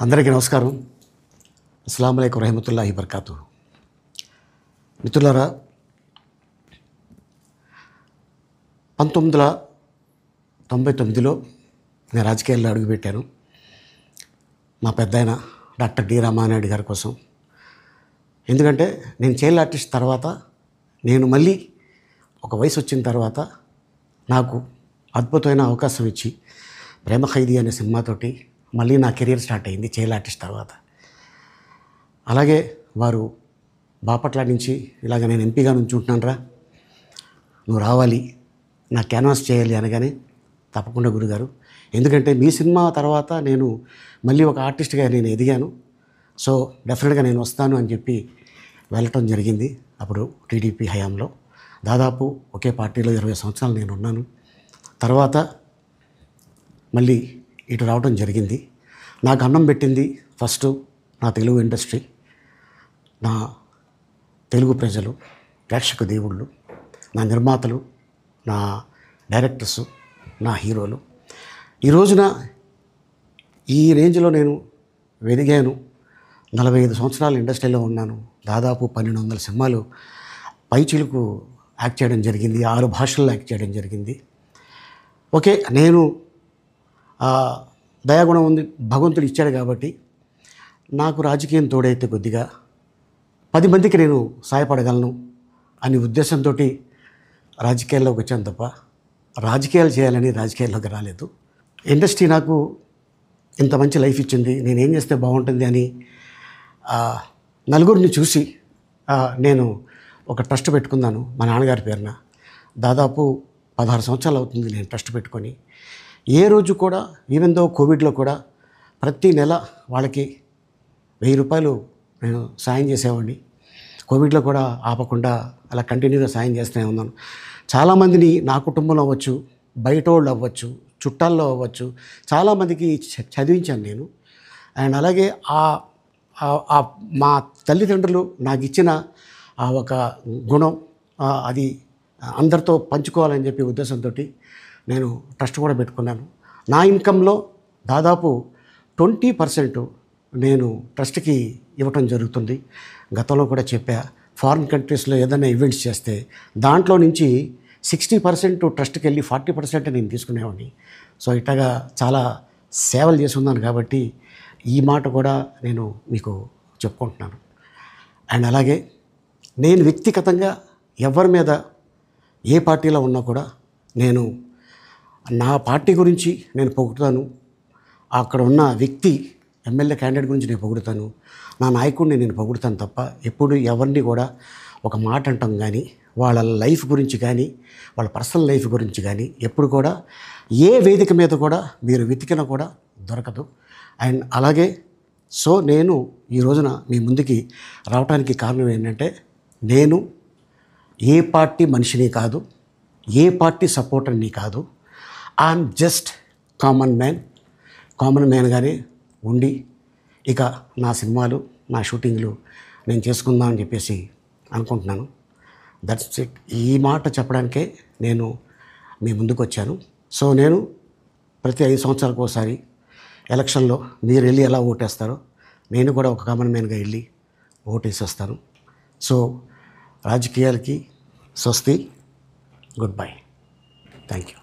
అందరికీ నమస్కారం. అస్సలాము అలైకుం రహమతుల్లాహి బర్కాతు. మిత్రులారా, 1999లో నేను రాజకీయాల్లో అడుగుపెట్టాను. మా పెద్దాయన డాక్టర్ డి రామానాయుడు గారి కోసం. ఎందుకంటే నేను చైల్డ్ ఆర్టిస్ట్ తర్వాత నేను మళ్ళీ ఒక వయసు వచ్చిన తర్వాత నాకు అద్భుతమైన అవకాశం ఇచ్చి ప్రేమ ఖైదీ అనే సినిమాతోటి మళ్ళీ నా కెరీర్ స్టార్ట్ అయింది చైల్డ్ ఆర్టిస్ట్ తర్వాత. అలాగే వారు బాపట్ల నుంచి ఇలాగ నేను ఎంపీగా నుంచుంటున్నాను రా, నువ్వు రావాలి, నా క్యాన్వాస్ చేయాలి అనగానే తప్పకుండా గురుగారు, ఎందుకంటే మీ సినిమా తర్వాత నేను మళ్ళీ ఒక ఆర్టిస్ట్గా నేను ఎదిగాను, సో డెఫినెట్గా నేను వస్తాను అని చెప్పి వెళ్ళటం జరిగింది. అప్పుడు టీడీపీ హయాంలో దాదాపు ఒకే పార్టీలో 20 సంవత్సరాలు నేను ఉన్నాను. తర్వాత మళ్ళీ ఇటు రావడం జరిగింది. నాకు అన్నం పెట్టింది ఫస్ట్ నా తెలుగు ఇండస్ట్రీ, నా తెలుగు ప్రజలు, ప్రేక్షక దేవుళ్ళు, నా నిర్మాతలు, నా డైరెక్టర్సు, నా హీరోలు. ఈ రోజున ఈ రేంజ్లో నేను ఎదిగాను. 45 సంవత్సరాలు ఇండస్ట్రీలో ఉన్నాను. దాదాపు 1200 సినిమాలు పైచిలుకు యాక్ట్ చేయడం జరిగింది. 6 భాషల్లో యాక్ట్ చేయడం జరిగింది. ఓకే, నేను దయాగుణం ఉంది, భగవంతుడు ఇచ్చాడు కాబట్టి నాకు రాజకీయం తోడైతే కొద్దిగా 10 మందికి నేను సహాయపడగలను అనే ఉద్దేశంతో రాజకీయాల్లోకి వచ్చాను తప్ప రాజకీయాలు చేయాలని రాజకీయాల్లోకి రాలేదు. ఇండస్ట్రీ నాకు ఇంత మంచి లైఫ్ ఇచ్చింది, నేనేం చేస్తే బాగుంటుంది అని నలుగురిని చూసి నేను ఒక ట్రస్ట్ పెట్టుకున్నాను మా నాన్నగారి పేరున. దాదాపు 16 సంవత్సరాలు అవుతుంది నేను ట్రస్ట్ పెట్టుకొని. ఏ రోజు కూడా, ఈవెన్ దో కోవిడ్లో కూడా ప్రతి నెల వాళ్ళకి 1000 రూపాయలు నేను సాయం చేసేవాడిని. కోవిడ్లో కూడా ఆపకుండా అలా కంటిన్యూగా సాయం చేస్తూనే ఉన్నాను. చాలామందిని నా కుటుంబంలో అవ్వచ్చు, బయట వాళ్ళు అవ్వచ్చు, చుట్టాల్లో అవ్వచ్చు, చాలామందికి చదివించాను నేను. అండ్ అలాగే మా తల్లిదండ్రులు నాకు ఇచ్చిన ఒక గుణం అది అందరితో పంచుకోవాలని చెప్పి ఉద్దేశంతో నేను ట్రస్ట్ కూడా పెట్టుకున్నాను. నా ఇన్కంలో దాదాపు 20% నేను ట్రస్ట్కి ఇవ్వటం జరుగుతుంది. గతంలో కూడా చెప్పా, ఫారిన్ కంట్రీస్లో ఏదైనా ఈవెంట్స్ చేస్తే దాంట్లో నుంచి 60% ట్రస్ట్కి వెళ్ళి 40% నేను తీసుకునేవాడిని. సో ఇట్లాగా చాలా సేవలు చేసి ఉన్నాను కాబట్టి ఈ మాట కూడా నేను మీకు చెప్పుకుంటున్నాను. అండ్ అలాగే నేను వ్యక్తిగతంగా ఎవరి మీద ఏ పార్టీలో ఉన్నా కూడా నేను నా పార్టీ గురించి నేను పొగుడుతాను, అక్కడ ఉన్న వ్యక్తి ఎమ్మెల్యే క్యాండిడేట్ గురించి నేను పొగుడుతాను, నా నాయకుడిని నేను పొగుడుతాను తప్ప ఎప్పుడు ఎవరిని కూడా ఒక మాట అంటాం కానీ వాళ్ళ లైఫ్ గురించి కానీ వాళ్ళ పర్సనల్ లైఫ్ గురించి కానీ ఎప్పుడు కూడా ఏ వేదిక మీద కూడా మీరు వెతికినా కూడా దొరకదు. అండ్ అలాగే సో నేను ఈ రోజున మీ ముందుకి రావడానికి కారణం ఏంటంటే, నేను ఏ పార్టీ మనిషిని కాదు, ఏ పార్టీ సపోర్టర్ని కాదు, ఐఎమ్ జస్ట్ కామన్ మ్యాన్గానే ఉండి ఇక నా సినిమాలు, నా షూటింగ్లు నేను చేసుకుందాం అని చెప్పేసి అనుకుంటున్నాను. That's it. ఈ మాట చెప్పడానికే నేను మీ ముందుకు వచ్చాను. సో నేను ప్రతి 5 సంవత్సరాలకు ఒకసారి ఎలక్షన్లో మీరు వెళ్ళి ఎలా ఓటేస్తారో నేను కూడా ఒక కామన్ మ్యాన్గా వెళ్ళి ఓటేసి వస్తాను. సో రాజకీయాలకి స్వస్తి, గుడ్ బై, థ్యాంక్ యూ.